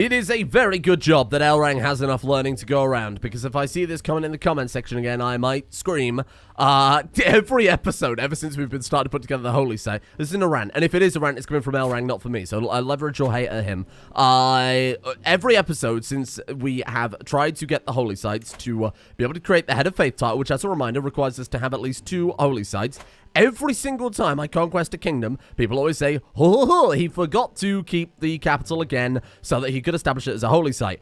It is a very good job that Elrang has enough learning to go around, because if I see this comment in the comment section again, I might scream. Every episode, ever since we've been starting to put together the Holy Site, this isn't a rant, and if it is a rant, it's coming from Elrang, not for me, so I leverage your hate at him. Every episode since we have tried to get the Holy Sites to be able to create the Head of Faith title, which, as a reminder, requires us to have at least 2 Holy Sites. Every single time I conquest a kingdom, people always say, he forgot to keep the capital again so that he could establish it as a holy site.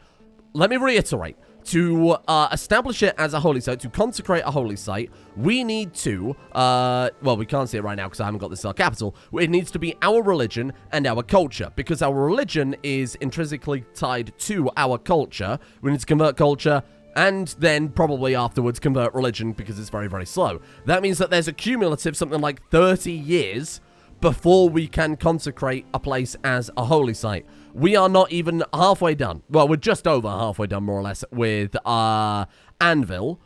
Let me reiterate. To establish it as a holy site, to consecrate a holy site, we need to, well, we can't see it right now because I haven't got this capital. It needs to be our religion and our culture, because our religion is intrinsically tied to our culture. We need to convert culture, and then probably afterwards convert religion, because it's very, very slow. That means that there's a cumulative something like 30 years before we can consecrate a place as a holy site. We are not even halfway done. Well, we're just over halfway done, more or less, with Anvil.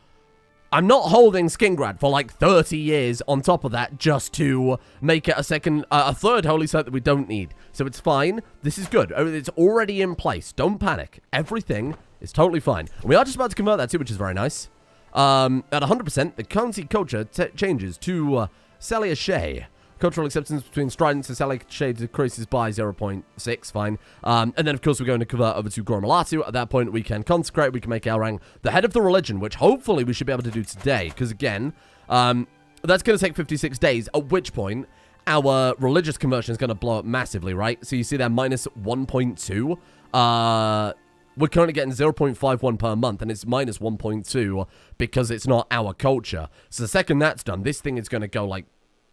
I'm not holding Skingrad for like 30 years on top of that just to make it a third holy site that we don't need. So it's fine. This is good. It's already in place. Don't panic. Everything is totally fine. And we are just about to convert that too, which is very nice. At 100%, the currency culture changes to Celia Shea. Cultural acceptance between Stridents and Celia Shea decreases by 0.6, fine. And then, of course, we're going to convert over to Gormalatu. At that point, we can consecrate, we can make Elrang the head of the religion, which hopefully we should be able to do today. Because, again, that's going to take 56 days, at which point our religious conversion is going to blow up massively, right? So you see there, minus 1.2. We're currently getting 0.51 per month, and it's minus 1.2 because it's not our culture. So the second that's done, this thing is going to go, like,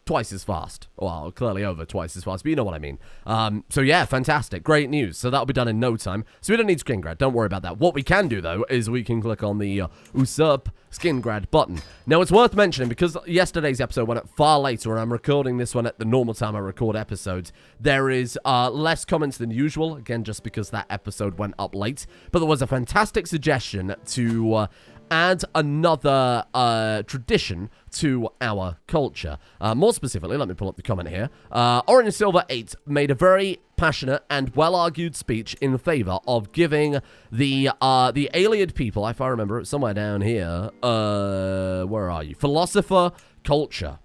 twice as fast. Well, clearly over twice as fast, but you know what I mean. So yeah, fantastic. Great news. So that'll be done in no time. So we don't need Skingrad. Don't worry about that. What we can do, though, is we can click on the Usurp Skingrad button. Now, it's worth mentioning, because yesterday's episode went up far later, and I'm recording this one at the normal time I record episodes, there is less comments than usual, again, just because that episode went up late. But there was a fantastic suggestion to add another tradition to our culture. More specifically, let me pull up the comment here. Orange Silver 8 made a very passionate and well-argued speech in favor of giving the AYLEID people, if I remember it, somewhere down here, where are you? Philosopher culture.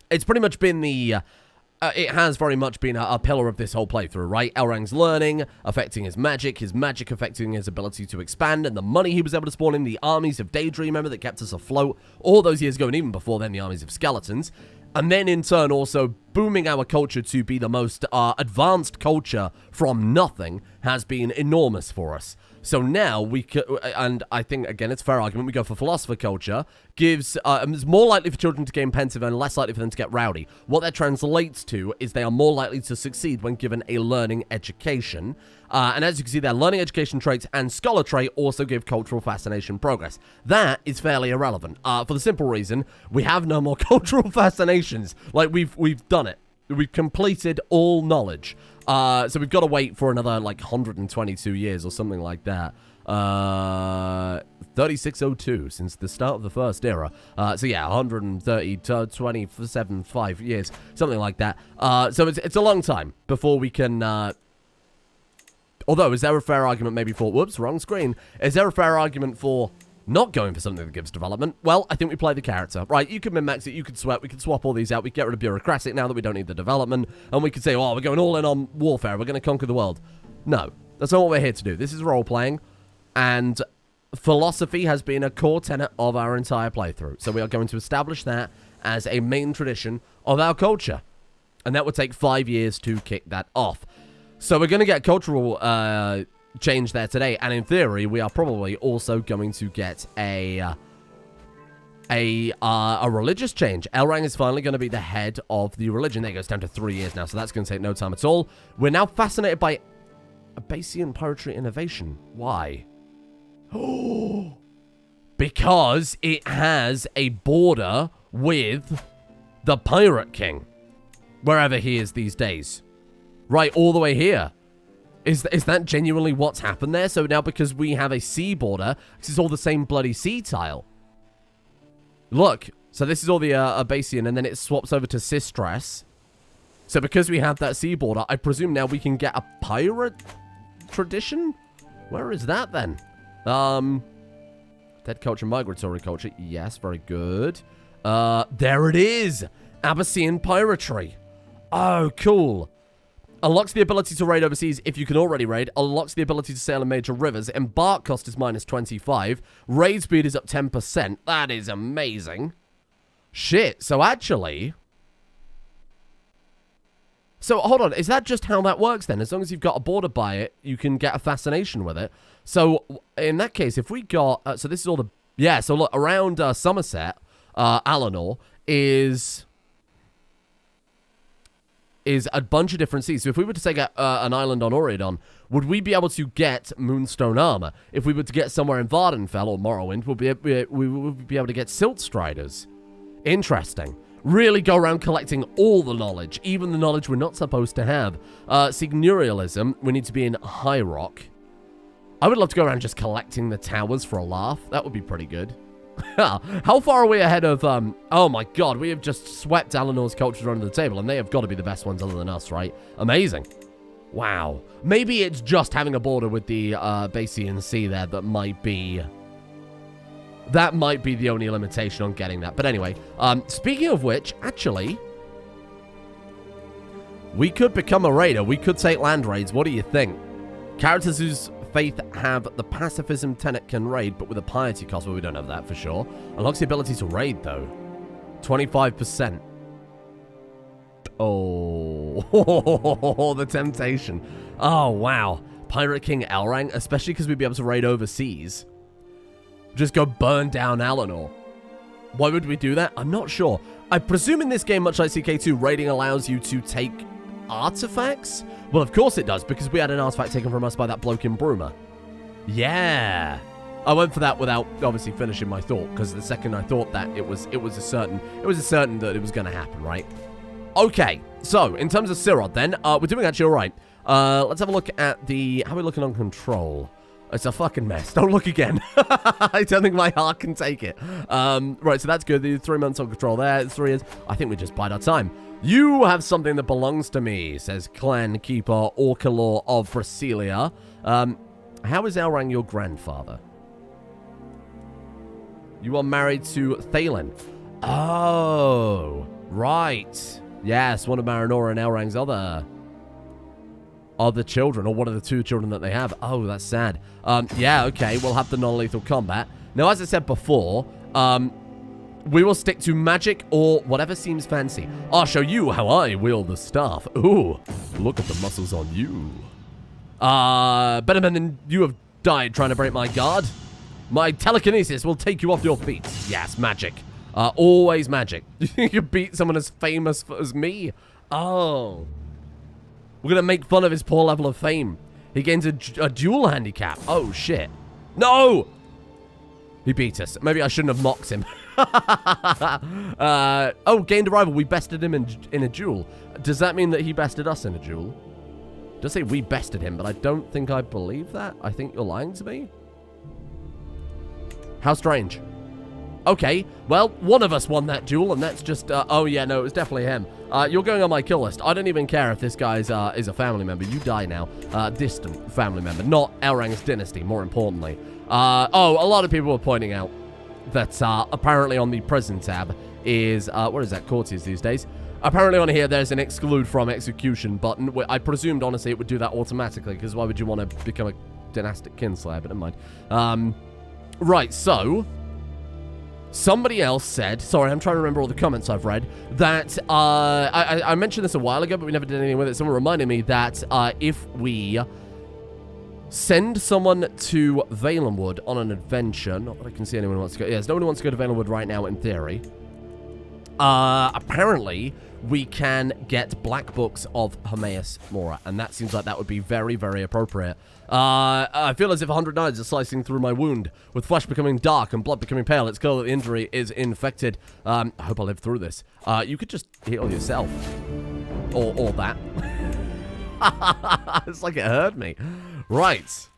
It's pretty much been the... it has very much been a pillar of this whole playthrough, right? Elrang's learning, affecting his magic affecting his ability to expand, and the money he was able to spawn in, the armies of Daedry, remember, that kept us afloat all those years ago, and even before then, the armies of skeletons. And then, in turn, also booming our culture to be the most advanced culture from nothing has been enormous for us. So now we can, and I think, again, it's a fair argument, we go for philosopher culture, gives, it's more likely for children to gain pensive and less likely for them to get rowdy. What that translates to is they are more likely to succeed when given a learning education. And as you can see there, learning education traits and scholar trait also give cultural fascination progress. That is fairly irrelevant, for the simple reason, we have no more cultural fascinations. Like, we've done it. We've completed all knowledge. So we've got to wait for another, like, 122 years or something like that. 3602 since the start of the first era. So yeah, 130 to 27, 5 years, something like that. So it's a long time before we can... although, is there a fair argument maybe for... Whoops, wrong screen. Is there a fair argument for... not going for something that gives development? Well, I think we play the character. Right, you could min-max it, you could sweat, we could swap all these out, we could get rid of bureaucratic now that we don't need the development, and we could say, oh, we're going all in on warfare, we're going to conquer the world. No, that's not what we're here to do. This is role-playing, and philosophy has been a core tenet of our entire playthrough. So we are going to establish that as a main tradition of our culture. And that would take 5 years to kick that off. So we're going to get cultural... change there today, and in theory we are probably also going to get a religious change. Elrang is finally going to be the head of the religion. There it goes down to 3 years now, so that's going to take no time at all. We're now fascinated by Abasian poetry innovation. Why? Oh, because it has a border with the Pirate King, wherever he is these days. Right, all the way here. Is that genuinely what's happened there? So now because we have a sea border, this is all the same bloody sea tile. Look, so this is all the Abasian, and then it swaps over to Sistress. So because we have that sea border, I presume now we can get a pirate tradition? Where is that then? Dead culture, migratory culture. Yes, very good. There it is. Abyssinian piratery. Oh, cool. Unlocks the ability to raid overseas if you can already raid. Unlocks the ability to sail in major rivers. Embark cost is -25. Raid speed is up 10%. That is amazing. Shit. So actually... So, hold on. Is that just how that works then? As long as you've got a border by it, you can get a fascination with it. So, in that case, if we got... so, this is all the... Yeah, so look, around Somerset, Alanor is a bunch of different seas. So, if we were to take an island on Auridon, would we be able to get Moonstone Armor? If we were to get somewhere in Vardenfell or Morrowind, we would be able to get Silt Striders. Interesting. Really go around collecting all the knowledge, even the knowledge we're not supposed to have. Signorialism, we need to be in High Rock. I would love to go around just collecting the towers for a laugh. That would be pretty good. How far are we ahead of... oh my god, we have just swept Alinor's culture under the table, and they have got to be the best ones other than us, right? Amazing. Wow. Maybe it's just having a border with the Basian Sea there that might be... That might be the only limitation on getting that. But anyway, speaking of which, actually, we could become a raider. We could take land raids. What do you think? Characters whose faith have the pacifism tenet can raid, but with a piety cost. Well, we don't have that for sure. Unlocks the ability to raid, though. 25%. Oh, the temptation. Oh, wow. Pirate King Elrang, especially because we'd be able to raid overseas. Just go burn down Alanor. Why would we do that? I'm not sure. I presume in this game, much like EK2, raiding allows you to take artifacts? Well, of course it does, because we had an artifact taken from us by that bloke in Bruma. Yeah. I went for that without obviously finishing my thought, because the second I thought that, it was a certain that it was going to happen, right? Okay. So, in terms of Sirod then, we're doing actually all right. Let's have a look at the... How are we looking on control? It's a fucking mess. Don't look again. I don't think my heart can take it. Right, so that's good. The 3 months on control there. 3 years. I think we just bide our time. You have something that belongs to me, says Clan Keeper Orcalor of Brasilia. How is Elrang your grandfather? You are married to Thalen. Oh, right. Yes, one of Marinora and Elrang's other children, or one of the 2 children that they have. Oh, that's sad. Yeah, okay, we'll have the non-lethal combat. Now, as I said before, we will stick to magic or whatever seems fancy. I'll show you how I wield the staff. Ooh, look at the muscles on you. Better men than you have died trying to break my guard. My telekinesis will take you off your feet. Yes, magic. Always magic. You can beat someone as famous as me? Oh. We're going to make fun of his poor level of fame. He gains a dual handicap. Oh, shit. No! He beat us. Maybe I shouldn't have mocked him. Oh, gained a rival. We bested him in a duel. Does that mean that he bested us in a duel? It does say we bested him, but I don't think I believe that. I think you're lying to me. How strange. Okay, well, one of us won that duel, and that's just, oh yeah, no, it was definitely him. You're going on my kill list. I don't even care if this guy is a family member. You die now. Distant family member, not Elrang's dynasty, more importantly. Oh, a lot of people were pointing out that, apparently on the prison tab is, what is that, courtiers these days? Apparently on here, there's an exclude from execution button. I presumed, honestly, it would do that automatically, because why would you want to become a dynastic kinslayer? But never mind. Right, so... Somebody else said, sorry, I'm trying to remember all the comments I've read, that, I mentioned this a while ago, but we never did anything with it. Someone reminded me that, if we send someone to Valenwood on an adventure, not that I can see anyone who wants to go, yes, no one wants to go to Valenwood right now, in theory, apparently, we can get black books of Hermaeus Mora, and that seems like that would be very, very appropriate. I feel as if 100 knives are slicing through my wound, with flesh becoming dark and blood becoming pale. It's clear that the injury is infected. I hope I live through this. You could just heal yourself. Or that. It's like it hurt me. Right.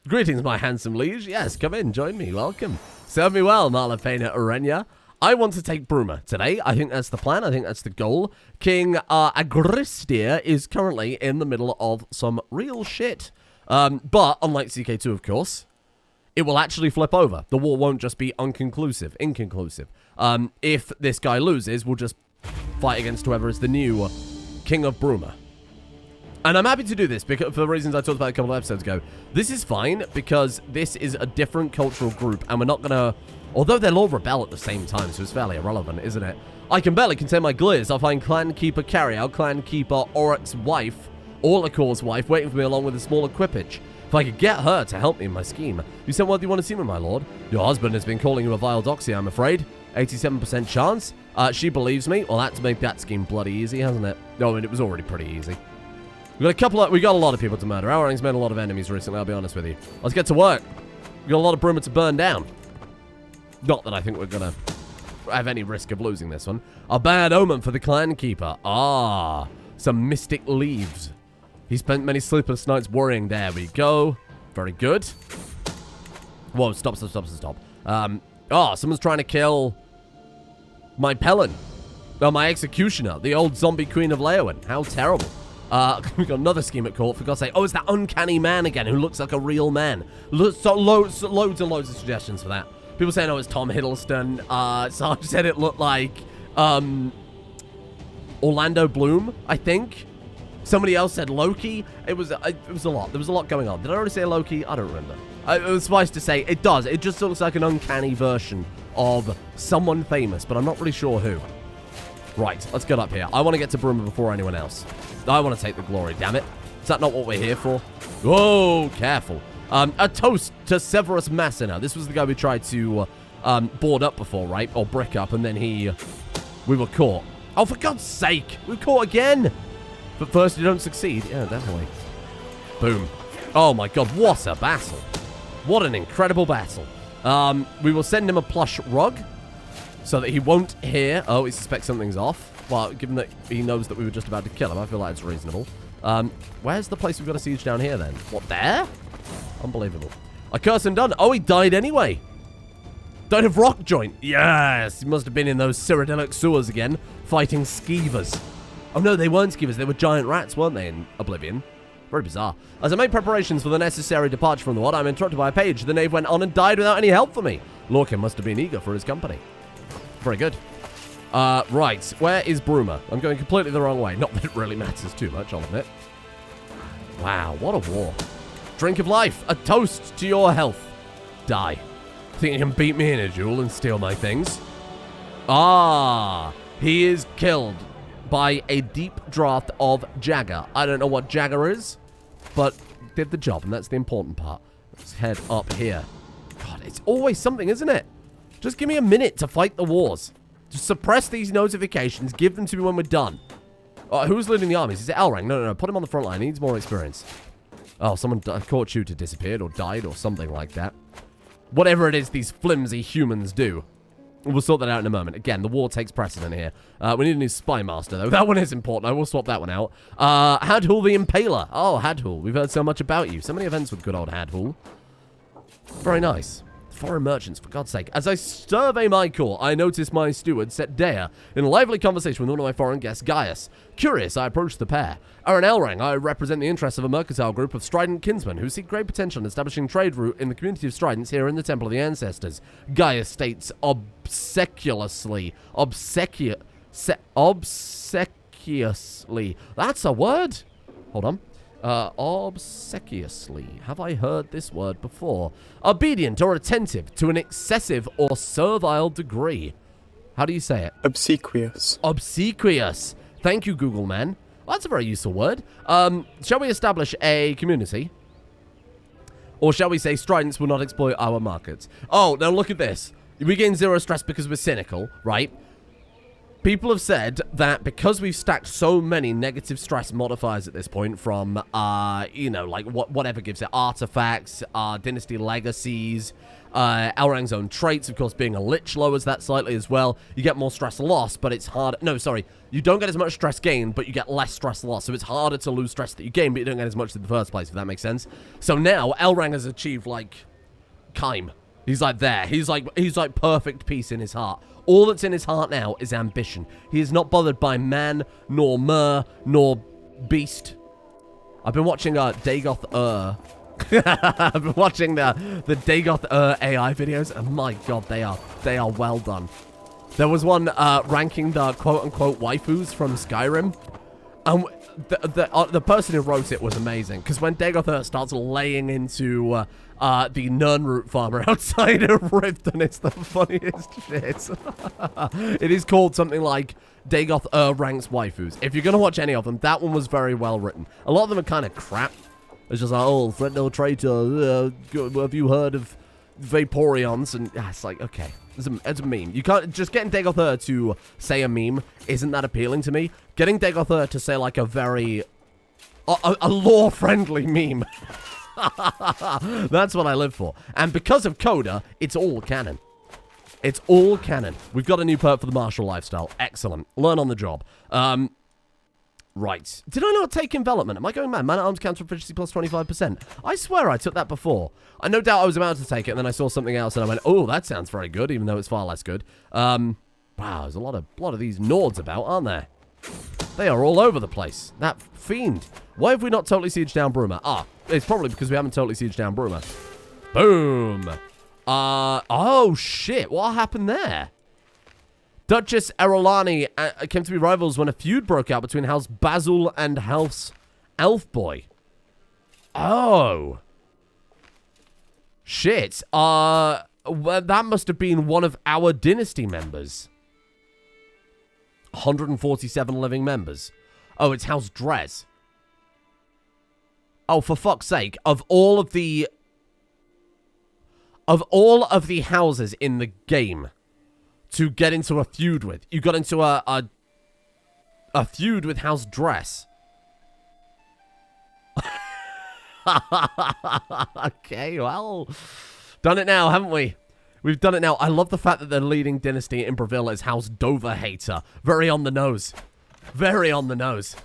Greetings, my handsome liege. Yes, come in, join me, welcome. Serve me well, Marlapena Orenya. I want to take Bruma today. I think that's the plan. I think that's the goal. King Agristir is currently in the middle of some real shit. But, unlike CK2, of course, it will actually flip over. The war won't just be inconclusive. If this guy loses, we'll just fight against whoever is the new King of Bruma. And I'm happy to do this because, for the reasons I talked about a couple of episodes ago. This is fine because this is a different cultural group, and we're not going to... Although they'll all rebel at the same time, so it's fairly irrelevant, isn't it? I can barely contain my glears. I'll find Clan Keeper Carryout, Clan Keeper Oryx's wife, Orlacor's wife, waiting for me along with a small equipage. If I could get her to help me in my scheme. You sent what you want to see me, my lord? Your husband has been calling you a vile doxy, I'm afraid. 87% chance? She believes me? Well, that's made that scheme bloody easy, hasn't it? No, I mean, it was already pretty easy. We got a lot of people to murder. Our made a lot of enemies recently, I'll be honest with you. Let's get to work. We got a lot of Bruma to burn down. Not that I think we're gonna have any risk of losing this one. A bad omen for the Clan Keeper. Ah, some mystic leaves. He spent many sleepless nights worrying. There we go. Very good. Whoa, stop. Someone's trying to kill my Pelin. Oh, my Executioner, the old zombie queen of Leowen. How terrible. We got another scheme at court, for God's sake. Oh, it's that uncanny man again who looks like a real man. Loads and loads of suggestions for that. People saying, oh, it's Tom Hiddleston. Sarge said it looked like Orlando Bloom, I think. Somebody else said Loki. It was a lot. There was a lot going on. Did I already say Loki? I don't remember. It was suffice to say, it does. It just looks like an uncanny version of someone famous, but I'm not really sure who. Right, let's get up here. I want to get to Bruma before anyone else. I want to take the glory, damn it. Is that not what we're here for? Whoa, careful. A toast to Severus Massena. This was the guy we tried to board up before, right? Or brick up, and then we were caught. Oh, for God's sake. We're caught again. But first, you don't succeed. Yeah, definitely. Boom. Oh, my God. What a battle. What an incredible battle. We will send him a plush rug so that he won't hear. Oh, he suspects something's off. Well, given that he knows that we were just about to kill him, I feel like it's reasonable. Where's the place we've got to siege down here, then? What, there? Unbelievable. A curse and done. Oh, he died anyway. Died of rock joint. Yes. He must have been in those Cyrodiilic sewers again, fighting skeevers. Oh, no, they weren't skeevers. They were giant rats, weren't they, in Oblivion? Very bizarre. As I made preparations for the necessary departure from the world, I'm interrupted by a page. The knave went on and died without any help for me. Lorcan must have been eager for his company. Very good. Right. Where is Bruma? I'm going completely the wrong way. Not that it really matters too much, I'll admit. Wow, what a war. Drink of life. A toast to your health. Die. Think you can beat me in a duel and steal my things? Ah, he is killed by a deep draft of Jagger. I don't know what Jagger is, but did the job, and that's the important part. Let's head up here. God, it's always something, isn't it? Just give me a minute to fight the wars. Just suppress these notifications. Give them to me when we're done. Who's leading the armies? Is it Elrang? No. Put him on the front line. He needs more experience. Oh, someone caught you to disappeared or died or something like that. Whatever it is these flimsy humans do. We'll sort that out in a moment. Again, the war takes precedent here. We need a new spy master, though. That one is important. I will swap that one out. Hadhul the Impaler. Oh, Hadhul. We've heard so much about you. So many events with good old Hadhul. Very nice. Foreign merchants, for God's sake. As I survey my court, I notice my steward, Setdea, in a lively conversation with one of my foreign guests, Gaius. Curious, I approach the pair. Aaron Elrang, I represent the interests of a mercantile group of strident kinsmen who seek great potential in establishing trade route in the community of stridents here in the Temple of the Ancestors. Gaius states obsequiously. Obsequiously. That's a word? Hold on. Obsequiously. Have I heard this word before? Obedient or attentive to an excessive or servile degree. How do you say it? Obsequious. Obsequious. Thank you, Google man. Well, that's a very useful word. Shall we establish a community? Or shall we say stridents will not exploit our markets? Oh, now look at this. We gain 0 stress because we're cynical, right? People have said that because we've stacked so many negative stress modifiers at this point from, you know, like whatever gives it, artifacts, dynasty legacies, Elrang's own traits, of course, being a lich lowers that slightly as well. You get more stress loss, but it's hard. No, sorry. You don't get as much stress gain, but you get less stress loss. So it's harder to lose stress that you gain, but you don't get as much in the first place, if that makes sense. So now, Elrang has achieved, like, Kime. He's like there. He's like perfect peace in his heart. All that's in his heart now is ambition. He is not bothered by man, nor mer, nor beast. I've been watching Dagoth I've been watching the Dagoth AI videos, and my god, they are well done. There was one ranking the quote-unquote waifus from Skyrim, and the person who wrote it was amazing, because when Dagoth starts laying into the Nirnroot farmer outside of Riften, it's the funniest shit. It is called something like Dagoth ranks waifus. If you're going to watch any of them, that one was very well written. A lot of them are kind of crap. It's just like, oh, friend no traitor, have you heard of Vaporeons? And it's like, okay, it's a meme. You can't, just getting Dagoth to say a meme isn't that appealing to me. Getting Dagoth to say like a very, a lore-friendly meme. That's what I live for. And because of Coda, it's all canon. It's all canon. We've got a new perk for the martial lifestyle. Excellent. Learn on the job. Right. Did I not take envelopment? Am I going mad? Man at arms counter efficiency plus 25%. I swear I took that before. I no doubt I was about to take it, and then I saw something else, and I went, oh, that sounds very good, even though it's far less good. Wow, there's a lot of these Nords about, aren't there? They are all over the place. That fiend. Why have we not totally sieged down Bruma? Ah, it's probably because we haven't totally sieged down Bruma. Boom. Oh, shit. What happened there? Duchess Erolani came to be rivals when a feud broke out between House Basil and House Elfboy. Oh. Shit. Well, that must have been one of our dynasty members. 147 living members. Oh, it's House Drez. Oh, for fuck's sake. Of all of the houses in the game to get into a feud with, you got into a feud with House Dress. Okay, well, done it now, haven't we? We've done it now. I love the fact that the leading dynasty in Bravil is House Dover Hater. Very on the nose. Very on the nose.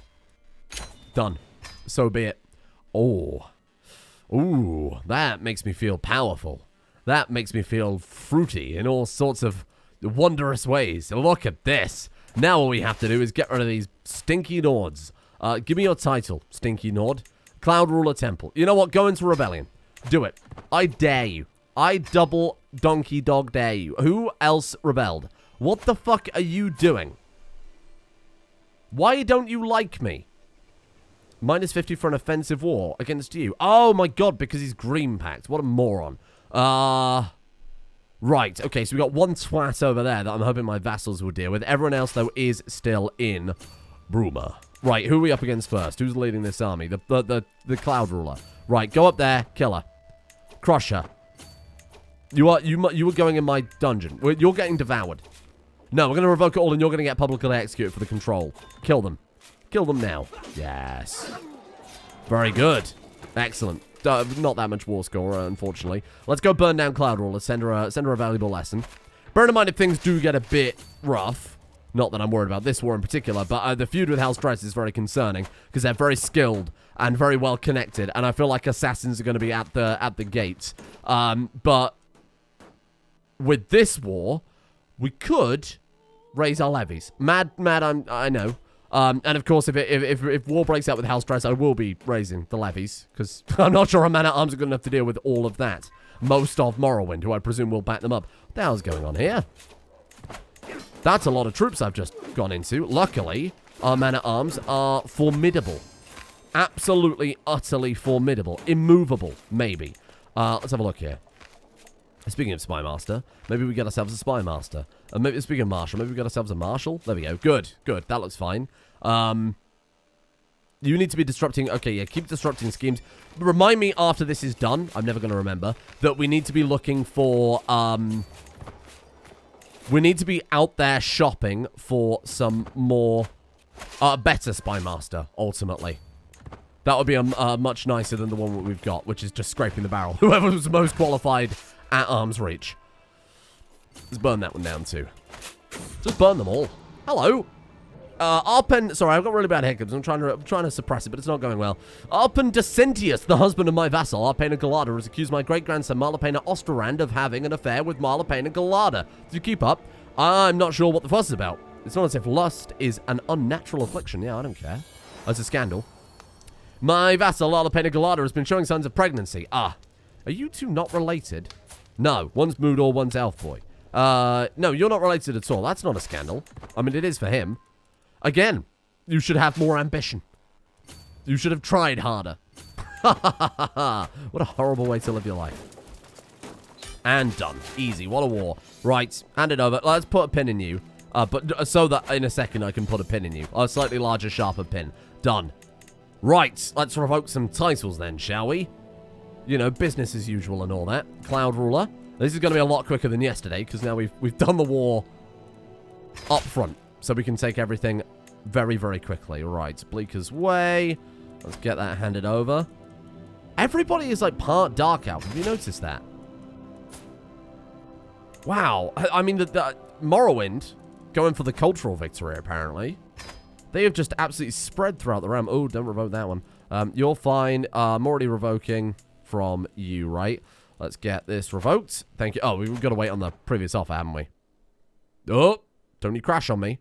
Done. So be it. Oh. Ooh, that makes me feel powerful. That makes me feel fruity in all sorts of wondrous ways. Look at this. Now all we have to do is get rid of these stinky Nords. Give me your title, Stinky Nord. Cloud Ruler Temple. You know what? Go into rebellion. Do it. I dare you. I double donkey dog dare you. Who else rebelled? What the fuck are you doing? Why don't you like me? Minus 50 for an offensive war against you. Oh my god, because he's green packed. What a moron. Right, okay, so we got one twat over there that I'm hoping my vassals will deal with. Everyone else, though, is still in Bruma. Right, who are we up against first? Who's leading this army? The Cloud Ruler. Right, go up there, kill her. Crush her. You were going in my dungeon. You're getting devoured. No, we're going to revoke it all, and you're going to get publicly executed for the control. Kill them. Kill them now. Yes. Very good. Excellent. Not that much war score, unfortunately. Let's go burn down Cloud Ruler. Send her a valuable lesson. Bear in mind if things do get a bit rough. Not that I'm worried about this war in particular, but the feud with House Dress is very concerning because they're very skilled and very well connected, and I feel like assassins are going to be at the gates. But with this war, we could raise our levies. Mad, I know. And of course, if war breaks out with House Dress, I will be raising the levies, because I'm not sure our man-at-arms are good enough to deal with all of that. Most of Morrowind, who I presume will back them up. What the hell's going on here? That's a lot of troops I've just gone into. Luckily, our man-at-arms are formidable. Absolutely, utterly formidable. Immovable, maybe. Let's have a look here. Speaking of Spy Master, maybe we get ourselves a Spy Master. Maybe speaking of Marshal, maybe we get ourselves a Marshal. There we go. Good, good. That looks fine. You need to be disrupting. Okay, yeah, keep disrupting schemes. Remind me after this is done. I'm never going to remember that we need to be looking for. We need to be out there shopping for some more, better Spy Master. Ultimately, that would be much nicer than the one that we've got, which is just scraping the barrel. Whoever was most qualified at arm's reach. Let's burn that one down too. Just burn them all. Hello. Arpen, sorry, I've got really bad hiccups. I'm trying to suppress it, but it's not going well. Arpen Decentius, the husband of my vassal, Arpena Galada, has accused my great-grandson Marlapena Ostrand of having an affair with Marlapena Galada. Do you keep up? I'm not sure what the fuss is about. It's not as if lust is an unnatural affliction. Yeah, I don't care. That's a scandal. My vassal, Lala Penigalada, has been showing signs of pregnancy. Ah. Are you two not related? No. One's Moodor, one's Elf Boy. No, you're not related at all. That's not a scandal. I mean, it is for him. Again, you should have more ambition. You should have tried harder. What a horrible way to live your life. And done. Easy. What a war. Right. Hand it over. Let's put a pin in you. But so that in a second I can put a pin in you. A slightly larger, sharper pin. Done. Right. Let's revoke some titles then, shall we? You know, business as usual and all that. Cloud Ruler. This is going to be a lot quicker than yesterday because now we've done the war up front. So we can take everything very, very quickly. All right. Bleaker's Way. Let's get that handed over. Everybody is like part Dark Elf. Have you noticed that? Wow. I mean, the Morrowind going for the cultural victory, apparently. They have just absolutely spread throughout the realm. Oh, don't revoke that one. You're fine. I'm already revoking from you, right? Let's get this revoked. Thank you. Oh, we've got to wait on the previous offer, haven't we? Oh, don't you crash on me.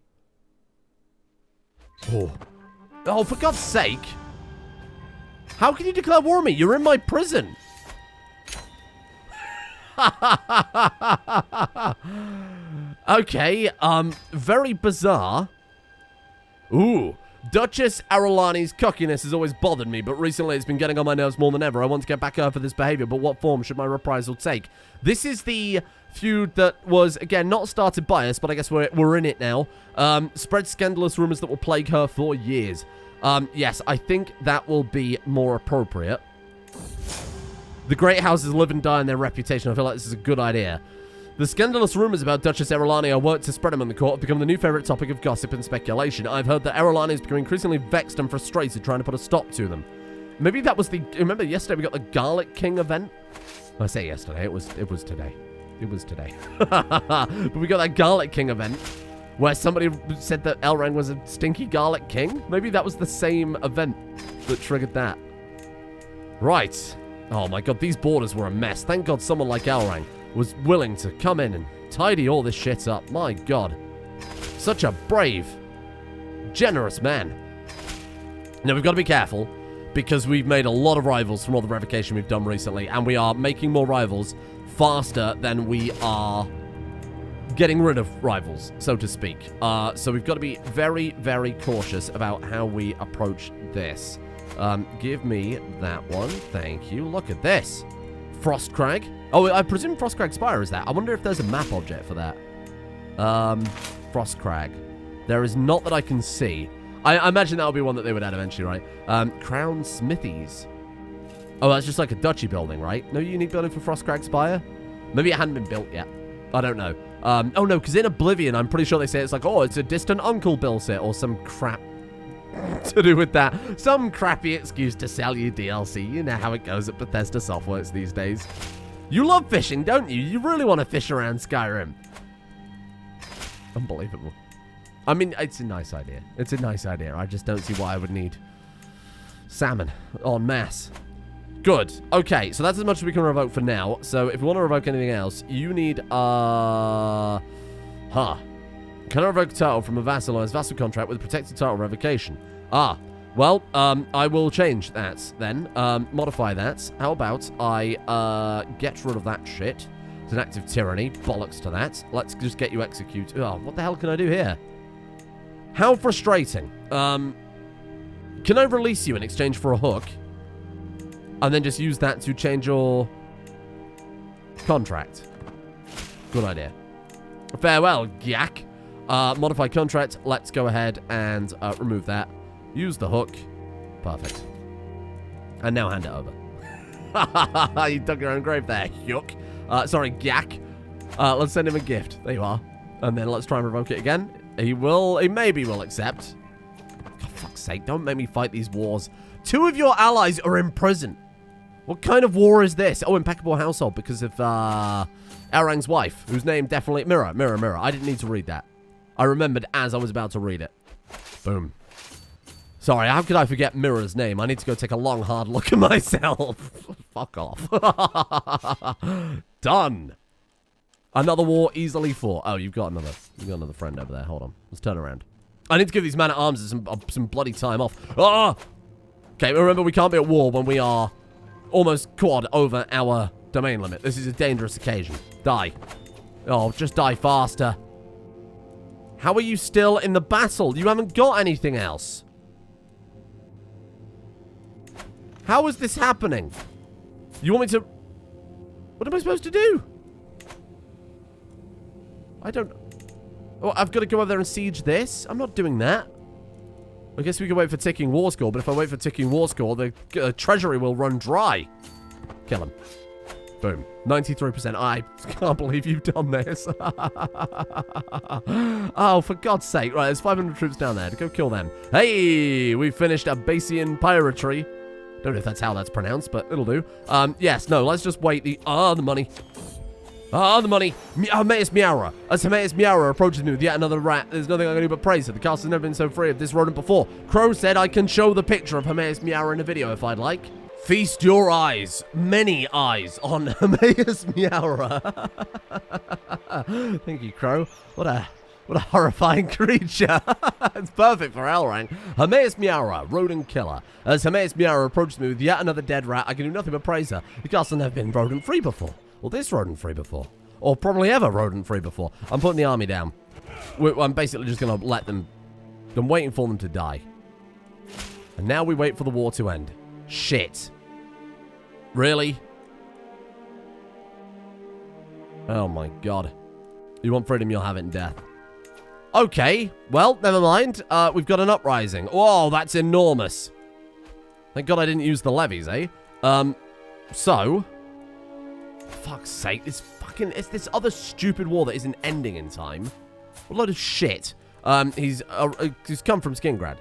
Oh, for God's sake. How can you declare war on me? You're in my prison. Okay, very bizarre. Ooh. Duchess Arulani's cockiness has always bothered me, but recently it's been getting on my nerves more than ever. I want to get back at her for this behavior, but what form should my reprisal take? This is the feud that was, again, not started by us, but I guess we're in it now. Spread scandalous rumors that will plague her for years. Yes, I think that will be more appropriate. The great houses live and die on their reputation. I feel like this is a good idea. The scandalous rumors about Duchess Erolani are worked to spread among the court have become the new favorite topic of gossip and speculation. I've heard that Erolani is becoming increasingly vexed and frustrated trying to put a stop to them. Maybe that was the... Remember yesterday we got the Garlic King event? I say yesterday. It was today. It was today. But we got that Garlic King event where somebody said that Elrang was a stinky Garlic King. Maybe that was the same event that triggered that. Right. Oh my god, these borders were a mess. Thank god someone like Elrang was willing to come in and tidy all this shit up. My god. Such a brave, generous man. Now, we've got to be careful because we've made a lot of rivals from all the revocation we've done recently, and we are making more rivals faster than we are getting rid of rivals, so to speak. So we've got to be very, very cautious about how we approach this. Give me that one. Thank you. Look at this. Frostcrag. Oh, I presume Frostcrag Spire is that. I wonder if there's a map object for that. Frostcrag. There is not that I can see. I imagine that would be one that they would add eventually, right? Crown Smithies. Oh, that's just like a duchy building, right? No unique building for Frostcrag Spire? Maybe it hadn't been built yet. I don't know. Oh, no, because in Oblivion, I'm pretty sure they say it's like, oh, it's a distant uncle built it, or some crap to do with that. Some crappy excuse to sell you DLC. You know how it goes at Bethesda Softworks these days. You love fishing, don't you? You really want to fish around Skyrim. Unbelievable. I mean, it's a nice idea. It's a nice idea. I just don't see why I would need salmon en masse. Good. Okay, so that's as much as we can revoke for now. So if we want to revoke anything else, you need, Can I revoke a title from a vassal on his vassal contract with a protected title revocation? Well, I will change that then. Modify that. How about I, get rid of that shit. It's an act of tyranny. Bollocks to that. Let's just get you executed. Oh, what the hell can I do here? How frustrating. Can I release you in exchange for a hook? And then just use that to change your contract. Good idea. Farewell, Gyak. Modify contract. Let's go ahead and remove that. Use the hook. Perfect. And now hand it over. You dug your own grave there, yuck. Sorry, Gyak. Let's send him a gift. There you are. And then let's try and revoke it again. He maybe will accept. For fuck's sake, don't make me fight these wars. 2 of your allies are in prison. What kind of war is this? Oh, impeccable household because of Elrang's wife, whose name definitely... Mirror. I didn't need to read that. I remembered as I was about to read it. Boom. Sorry, how could I forget Mirror's name? I need to go take a long, hard look at myself. Fuck off. Done. Another war easily fought. Oh, you've got another friend over there. Hold on. Let's turn around. I need to give these men-at-arms some bloody time off. Ah! Okay, remember, we can't be at war when we are almost quad over our domain limit. This is a dangerous occasion. Die. Oh, just die faster. How are you still in the battle? You haven't got anything else. How is this happening? You want me to... What am I supposed to do? I don't... Oh, I've got to go over there and siege this? I'm not doing that. I guess we can wait for ticking war score, but if I wait for ticking war score, the treasury will run dry. Kill him. Boom. 93%. I can't believe you've done this. Oh, for God's sake. Right, there's 500 troops down there. Go kill them. Hey, we finished Abasian piratery. Don't know if that's how that's pronounced, but it'll do. Yes, no, let's just wait. The money. The money. Hermaeus Miaura. As Hermaeus Miaura approaches me with yet another rat, there's nothing I can do but praise her. The castle has never been so free of this rodent before. Crow said I can show the picture of Hermaeus Miaura in a video if I'd like. Feast your eyes, many eyes, on Hermaeus Miaura. Thank you, Crow. What a horrifying creature. It's perfect for L rank. Hermaeus Miaura, rodent killer. As Hermaeus Miaura approaches me with yet another dead rat, I can do nothing but praise her. The castle has never been rodent-free before. Or this rodent-free before. Or probably ever rodent-free before. I'm putting the army down. I'm basically just going to let them... I'm waiting for them to die. And now we wait for the war to end. Shit. Really? Oh my god. You want freedom, you'll have it in death. Okay, well, never mind. We've got an uprising. Whoa, that's enormous. Thank god I didn't use the levies, eh? So... Fuck's sake, it's this other stupid war that isn't ending in time. What a load of shit. He's come from Skingrad.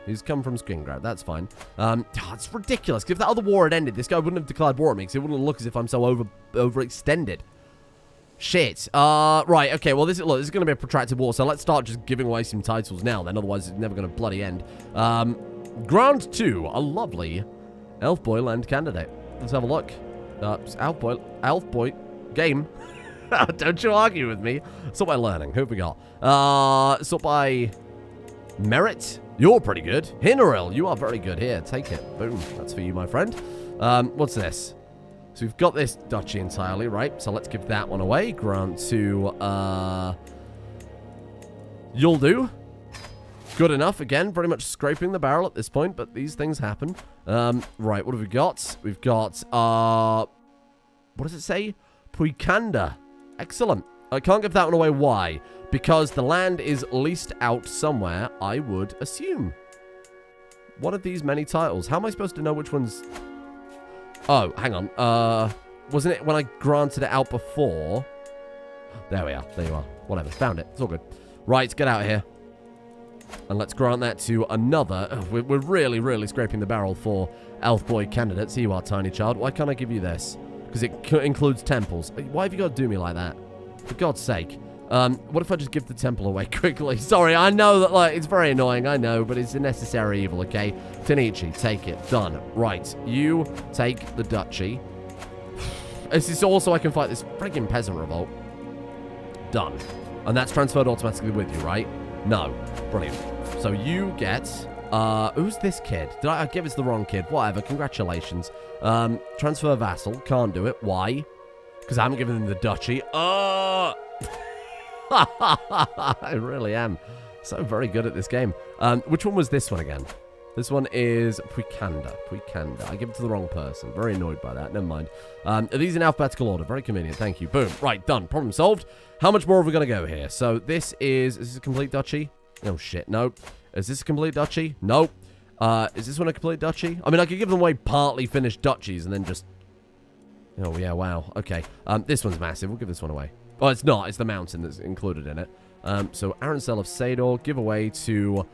That's fine. It's ridiculous. If that other war had ended, this guy wouldn't have declared war at me because it wouldn't look as if I'm so overextended. Shit. Right, okay, well, this is going to be a protracted war, so let's start just giving away some titles now, then. Otherwise, it's never going to bloody end. Grant 2, a lovely Elf Boy land candidate. Let's have a look. Elf Boy, game. Don't you argue with me. Sort by learning. Who have we got? Sort by merit. You're pretty good. Hinneril, you are very good. Here, take it. Boom. That's for you, my friend. What's this? So we've got this duchy entirely, right? So let's give that one away. Grant to, you'll do. Good enough. Again, pretty much scraping the barrel at this point, but these things happen. Right, what have we got? We've got, what does it say? Puikanda. Excellent. I can't give that one away. Why? Because the land is leased out somewhere, I would assume. One of these many titles. How am I supposed to know which one's... Oh, hang on. Wasn't it when I granted it out before? There we are. There you are. Whatever. Found it. It's all good. Right, get out of here. And let's grant that to another... Oh, we're really, really scraping the barrel for Elf Boy candidates. Here you are, tiny child. Why can't I give you this? Because it includes temples. Why have you got to do me like that? For God's sake. What if I just give the temple away quickly? Sorry, I know that, like, it's very annoying, I know, but it's a necessary evil, okay? Tanichi, take it. Done. Right. You take the duchy. This is also I can fight this friggin' peasant revolt. Done. And that's transferred automatically with you, right? No. Brilliant. So you get... who's this kid? Did I give us the wrong kid? Whatever. Congratulations. Transfer vassal. Can't do it. Why? Because I haven't given him the duchy. I really am. So very good at this game. Which one was this one again? This one is Puikanda. Puikanda. I give it to the wrong person. Very annoyed by that. Never mind. Are these in alphabetical order? Very convenient. Thank you. Boom. Right. Done. Problem solved. How much more have we got to go here? So this is... Is this a complete duchy? Oh, shit. Nope. Is this a complete duchy? Nope. Is this one a complete duchy? I mean, I could give them away partly finished duchies and then just... Oh, yeah. Wow. Okay. This one's massive. We'll give this one away. Oh, it's not. It's the mountain that's included in it. So Arancel of Sador, give away to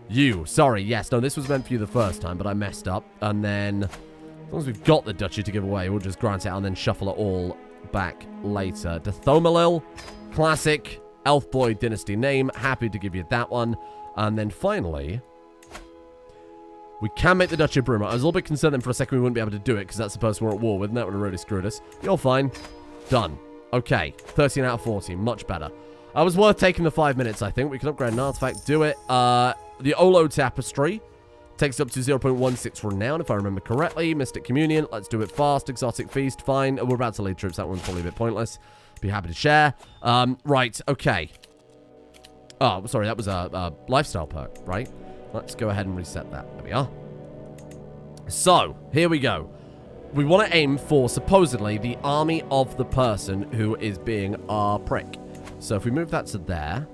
you. Sorry, yes. No, this was meant for you the first time, but I messed up. And then, as long as we've got the duchy to give away, we'll just grant it out and then shuffle it all back later. Dathomalil, classic Elf Boy dynasty name. Happy to give you that one. And then finally, we can make the Duchy of Bruma. I was a little bit concerned then for a second we wouldn't be able to do it because that's the person we're at war with, and that would have really screwed us. You're fine. Done. Okay, 13 out of 14. Much better. I was worth taking the 5 minutes, I think. We can upgrade an artifact. Do it. The Olo Tapestry. Takes up to 0.16 renown, if I remember correctly. Mystic Communion, let's do it fast. Exotic Feast, fine. We're about to lead troops. That one's probably a bit pointless. Be happy to share. Right, okay. Oh, sorry, that was a lifestyle perk, right? Let's go ahead and reset that. There we are. So, here we go. We want to aim for, supposedly, the army of the person who is being our prick. So, if we move that to there,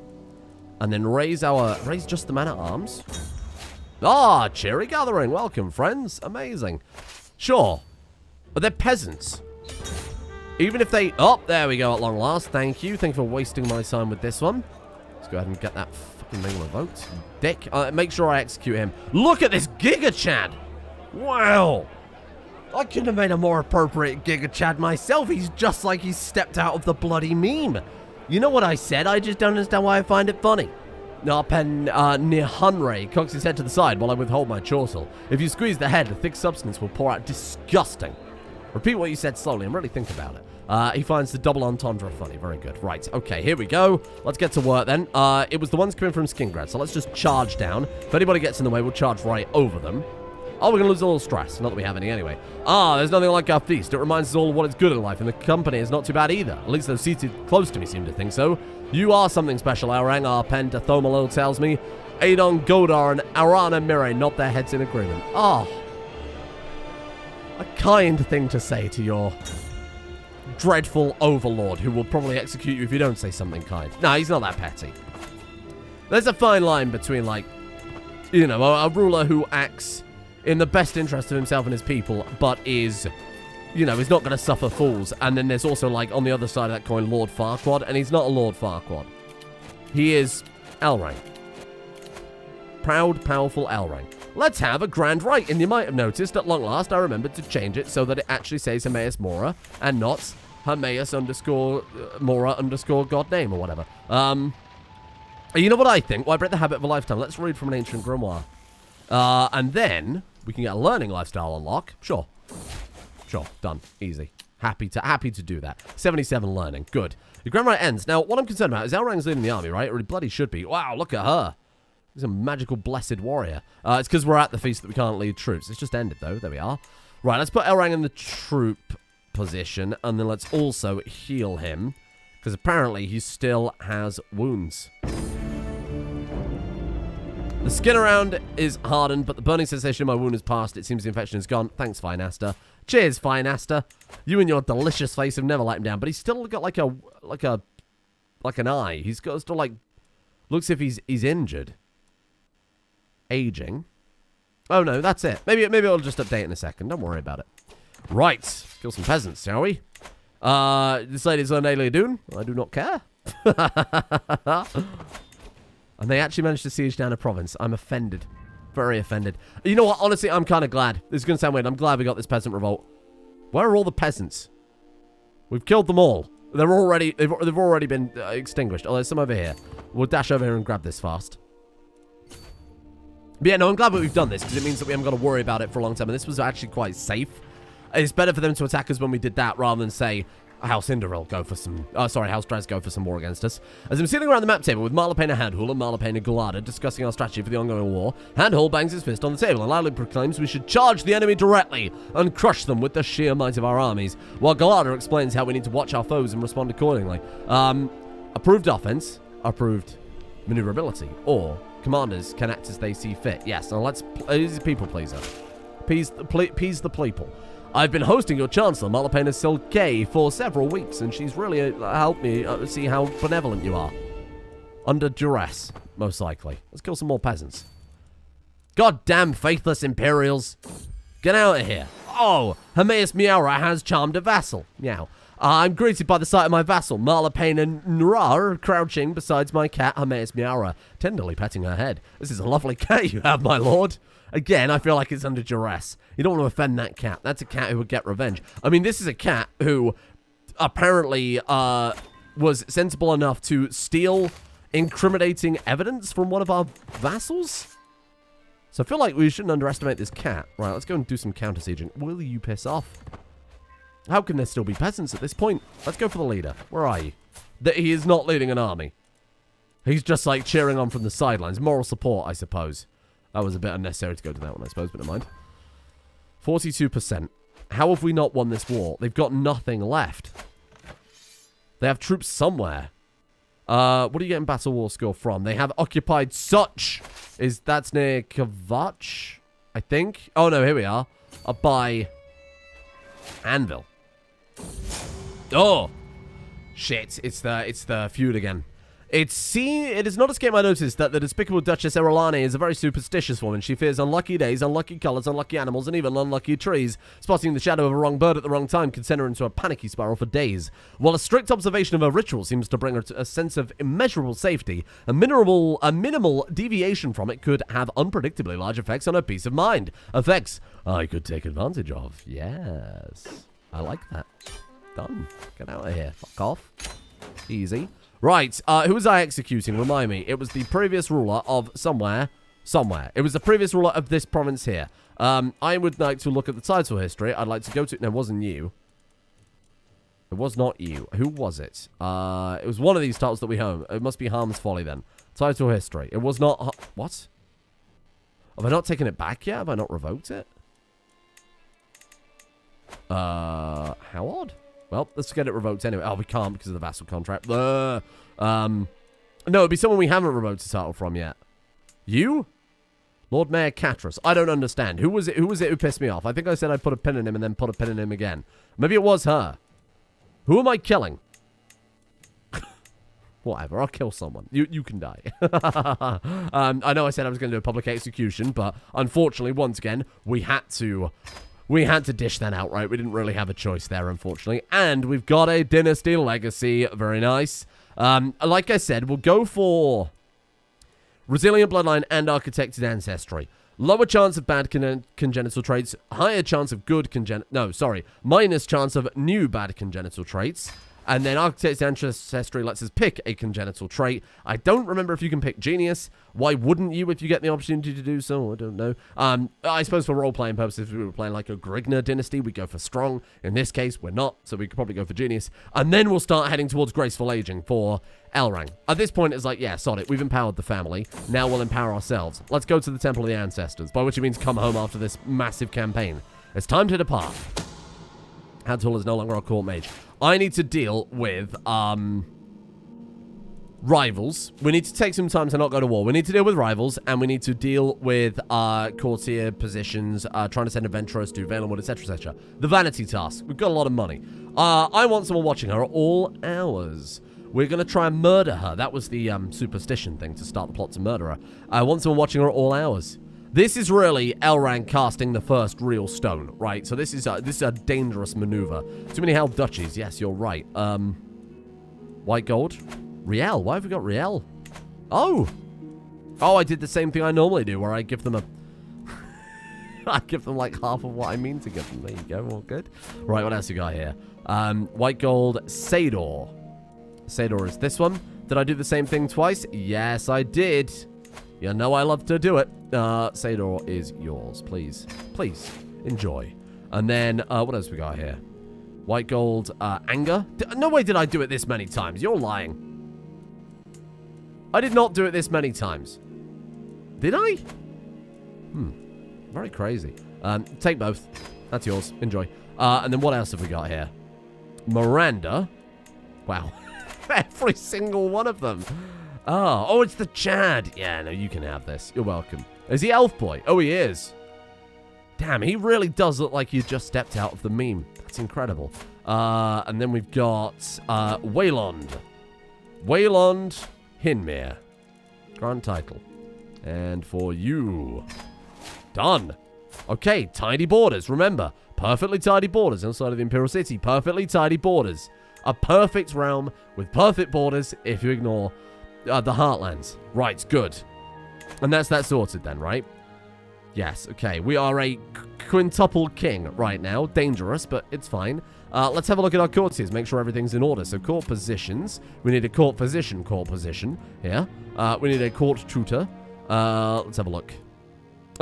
and then raise just the man-at-arms. Ah, cheery gathering. Welcome, friends. Amazing. Sure. But they're peasants. Even if they... Oh, there we go at long last. Thank you. Thank you for wasting my time with this one. Let's go ahead and get that fucking thing revoked. Dick. Make sure I execute him. Look at this Giga Chad. Wow. I couldn't have made a more appropriate Giga Chad myself. He's just like he's stepped out of the bloody meme. You know what I said? I just don't understand why I find it funny. Narpen Nihunre cocks his head to the side while I withhold my chorsal. If you squeeze the head, a thick substance will pour out. Disgusting. Repeat what you said slowly and really think about it. He finds the double entendre funny. Very good. Right. Okay, here we go. Let's get to work then. It was the ones coming from Skingrad, so let's just charge down. If anybody gets in the way, we'll charge right over them. Oh, we're going to lose a little stress. Not that we have any anyway. There's nothing like our feast. It reminds us all of what is good in life, and the company is not too bad either. At least those seated close to me seem to think so. You are something special, Aurang. Our pen to Thomalo tells me. Adon Godar and Arana Mire nod their heads in agreement. A kind thing to say to your dreadful overlord, who will probably execute you if you don't say something kind. No, he's not that petty. There's a fine line between, like, you know, a ruler who acts in the best interest of himself and his people, but is, you know, is not going to suffer fools. And then there's also, like, on the other side of that coin, Lord Farquaad, and he's not a Lord Farquaad. He is Elrang. Proud, powerful Elrang. Let's have a grand rite, and you might have noticed, at long last, I remembered to change it so that it actually says Hermaeus Mora, and not Hermaeus _Mora _ God name, or whatever. You know what I think? Why break the habit of a lifetime? Let's read from an ancient grimoire. And then we can get a learning lifestyle unlock. Sure. Sure. Done. Easy. Happy to do that. 77 learning. Good. The grand rite ends. Now, what I'm concerned about is Elrang's leading the army, right? Or he bloody should be. Wow, look at her. He's a magical blessed warrior. It's because we're at the feast that we can't lead troops. It's just ended, though. There we are. Right, let's put Elrang in the troop position. And then let's also heal him. Because apparently he still has wounds. The skin around is hardened, but the burning sensation in my wound is past. It seems the infection is gone. Thanks, Fineaster. Cheers, Fineaster. You and your delicious face have never let him down, but he's still got like an eye. He's got still like looks if he's injured. Aging. Oh no, that's it. Maybe I'll just update in a second. Don't worry about it. Right, kill some peasants, shall we? This lady's on AYLEID Dune. I do not care. And they actually managed to siege down a province. I'm offended. Very offended. You know what? Honestly, I'm kind of glad. This is going to sound weird. I'm glad we got this peasant revolt. Where are all the peasants? We've killed them all. They've already been extinguished. Oh, there's some over here. We'll dash over here and grab this fast. But yeah, no, I'm glad that we've done this because it means that we haven't got to worry about it for a long time. And this was actually quite safe. It's better for them to attack us when we did that rather than say House Cinderil go for some... House Dres go for some war against us. As I'm sitting around the map table with Marlapane and Handhul and Marlapane and Galada discussing our strategy for the ongoing war, Handhul bangs his fist on the table and loudly proclaims we should charge the enemy directly and crush them with the sheer might of our armies, while Galada explains how we need to watch our foes and respond accordingly. Approved offense, approved maneuverability, or commanders can act as they see fit. Yes, now let's... He's a people pleaser. Pease the people. I've been hosting your Chancellor, Marlapane Silke, for several weeks, and she's really helped me see how benevolent you are. Under duress, most likely. Let's kill some more peasants. Goddamn faithless Imperials. Get out of here. Oh, Hermaeus Miaura has charmed a vassal. Meow. I'm greeted by the sight of my vassal, Marlapane and Nurar, crouching beside my cat, Hermaeus Miaura, tenderly petting her head. This is a lovely cat you have, my lord. Again, I feel like it's under duress. You don't want to offend that cat. That's a cat who would get revenge. I mean, this is a cat who apparently was sensible enough to steal incriminating evidence from one of our vassals. So I feel like we shouldn't underestimate this cat. Right, let's go and do some counter-sieging. Will you piss off? How can there still be peasants at this point? Let's go for the leader. Where are you? He is not leading an army. He's just like cheering on from the sidelines. Moral support, I suppose. That was a bit unnecessary to go to that one, I suppose, but never mind. 42%. How have we not won this war? They've got nothing left. They have troops somewhere. What are you getting battle war score from? They have occupied such. That's near Compatch, I think. Oh, no, here we are. By Anvil. Oh. Shit, it's the feud again. It has not escaped my notice that the despicable Duchess Erolani is a very superstitious woman. She fears unlucky days, unlucky colors, unlucky animals, and even unlucky trees. Spotting the shadow of a wrong bird at the wrong time can send her into a panicky spiral for days. While a strict observation of her ritual seems to bring her to a sense of immeasurable safety, a minimal deviation from it could have unpredictably large effects on her peace of mind. Effects I could take advantage of. Yes. I like that. Done. Get out of here. Fuck off. Easy. Right, who was I executing? Remind me. It was the previous ruler of somewhere. It was the previous ruler of this province here. I would like to look at the title history. I'd like to go to... No, it wasn't you. It was not you. Who was it? It was one of these titles that we home. It must be Harm's Folly then. Title history. It was not... What? Have I not taken it back yet? Have I not revoked it? How odd. Well, let's get it revoked anyway. Oh, we can't because of the Vassal contract. No, it'd be someone we haven't revoked a title from yet. You? Lord Mayor Catras. I don't understand. Who was it who pissed me off? I think I said I'd put a pin in him and then put a pin in him again. Maybe it was her. Who am I killing? Whatever, I'll kill someone. You can die. I know I said I was going to do a public execution, but unfortunately, once again, we had to dish that out, right? We didn't really have a choice there, unfortunately. And we've got a Dynasty Legacy. Very nice. Like I said, we'll go for Resilient Bloodline and Architected Ancestry. Lower chance of bad congenital traits. Higher chance of good congenital... No, sorry. Minus chance of new bad congenital traits. And then Architect's Ancestry lets us pick a congenital trait. I don't remember if you can pick Genius. Why wouldn't you if you get the opportunity to do so? I don't know. I suppose for role-playing purposes, if we were playing like a Grigna dynasty, we'd go for Strong. In this case, we're not, so we could probably go for Genius. And then we'll start heading towards Graceful Aging for Elrang. At this point, it's like, yeah, sod it. We've empowered the family. Now we'll empower ourselves. Let's go to the Temple of the Ancestors, by which it means come home after this massive campaign. It's time to depart. Hadtul is no longer our court mage. I need to deal with, rivals. We need to take some time to not go to war. We need to deal with rivals, and we need to deal with, courtier positions, trying to send adventurers to Valenwood, etc., etc. The vanity task. We've got a lot of money. I want someone watching her at all hours. We're going to try and murder her. That was the, superstition thing to start the plot to murder her. I want someone watching her at all hours. This is really Elrang casting the first real stone, right? So this is a dangerous maneuver. Too many held duchies. Yes, you're right. White gold. Riel. Why have we got Riel? Oh, I did the same thing I normally do, where I give them a... I give them like half of what I mean to give them. There you go. All good. Right, what else you got here? White gold. Sador. Sador is this one. Did I do the same thing twice? Yes, I did. You know I love to do it. Sador is yours. Please. Please. Enjoy. And then, what else we got here? White gold, anger. No way did I do it this many times. You're lying. I did not do it this many times. Did I? Very crazy. Take both. That's yours. Enjoy. And then what else have we got here? Miranda. Wow. Every single one of them. Oh, it's the Chad. Yeah, no, you can have this. You're welcome. Is he Elf Boy? Oh, he is. Damn, he really does look like he just stepped out of the meme. That's incredible. And then we've got Waylond. Waylond Hinmere. Grand title. And for you. Done. Okay, tidy borders. Remember, perfectly tidy borders outside of the Imperial City. Perfectly tidy borders. A perfect realm with perfect borders if you ignore... the Heartlands. Right, good. And that's that sorted then, right? Yes, okay. We are a quintuple king right now. Dangerous, but it's fine. Let's have a look at our courtiers. Make sure everything's in order. So court positions. We need a court position here. We need a court tutor. Let's have a look.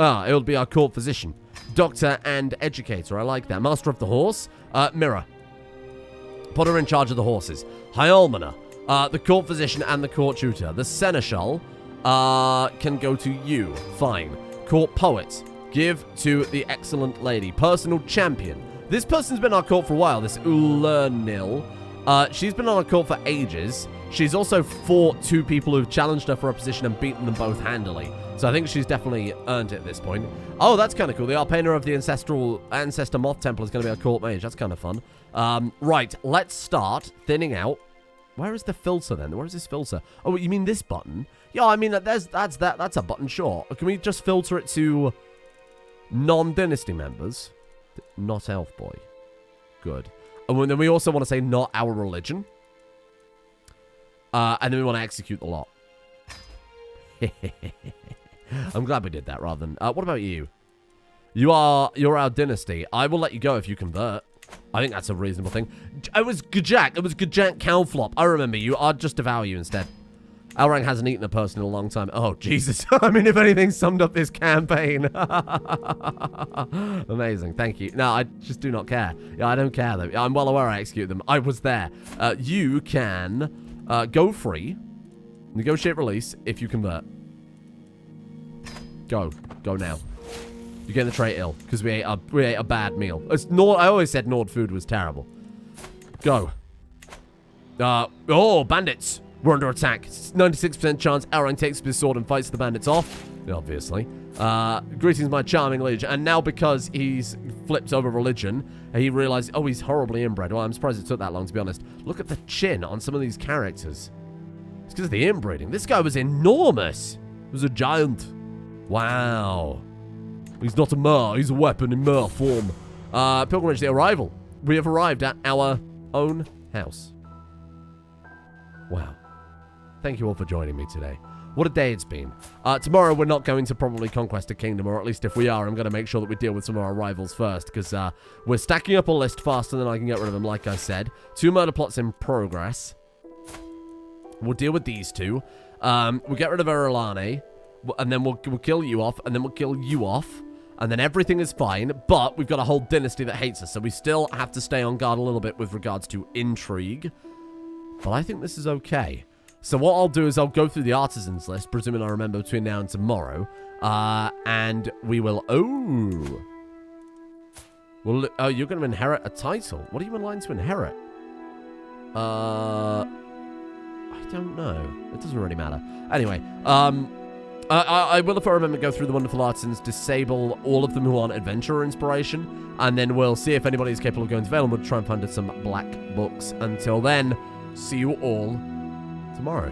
It'll be our court physician. Doctor and educator. I like that. Master of the horse. Mirror. Put her in charge of the horses. Hyalmana. The court physician and the court tutor. The seneschal can go to you. Fine. Court poet. Give to the excellent lady. Personal champion. This person's been on our court for a while, this Ulernil. She's been on our court for ages. She's also fought 2 people who've challenged her for a position and beaten them both handily. So I think she's definitely earned it at this point. Oh, that's kind of cool. The Arpaner of the Ancestor Moth Temple is going to be our court mage. That's kind of fun. Right, let's start thinning out. Where is the filter then? Where is this filter? Oh, you mean this button? Yeah, I mean, that's a button, sure. Can we just filter it to non-dynasty members? Not elf boy. Good. And then we also want to say not our religion. And then we want to execute the lot. I'm glad we did that rather than... what about you? You're our dynasty. I will let you go if you convert. I think that's a reasonable thing. It was Gajak. It was Gajak Cowflop. I remember you. I'll just devour you instead. Elrang hasn't eaten a person in a long time. Oh, Jesus. I mean, if anything summed up this campaign. Amazing. Thank you. No, I just do not care. Yeah, I don't care, though. I'm well aware I execute them. I was there. You can go free. Negotiate release if you convert. Go. Go now. You're getting the trait ill because we ate a bad meal. I always said Nord food was terrible. Go. Oh, bandits. We're under attack. 96% chance Elrang takes his sword and fights the bandits off. Obviously. Greetings, my charming liege. And now because he's flipped over religion, he realized, oh, he's horribly inbred. Well, I'm surprised it took that long, to be honest. Look at the chin on some of these characters. It's because of the inbreeding. This guy was enormous. He was a giant. Wow. He's not a mer. He's a weapon in mer form. Pilgrimage, the arrival. We have arrived at our own house. Wow. Thank you all for joining me today. What a day it's been. Tomorrow we're not going to probably conquest a kingdom, or at least if we are, I'm going to make sure that we deal with some of our rivals first, because we're stacking up a list faster than I can get rid of them, like I said. 2 murder plots in progress. We'll deal with these 2. We'll get rid of Erlane, and then we'll kill you off, and then we'll kill you off, and then everything is fine, but we've got a whole dynasty that hates us, so we still have to stay on guard a little bit with regards to intrigue. But I think this is okay. So what I'll do is I'll go through the artisans list, presuming I remember between now and tomorrow. And we will... Oh. Well, oh, you're going to inherit a title. What are you in line to inherit? I don't know. It doesn't really matter. Anyway, I will, if I remember, go through the wonderful artisans, disable all of them who aren't adventurer inspiration, and then we'll see if anybody is capable of going to Vale, and we'll try and find some black books. Until then... See you all tomorrow.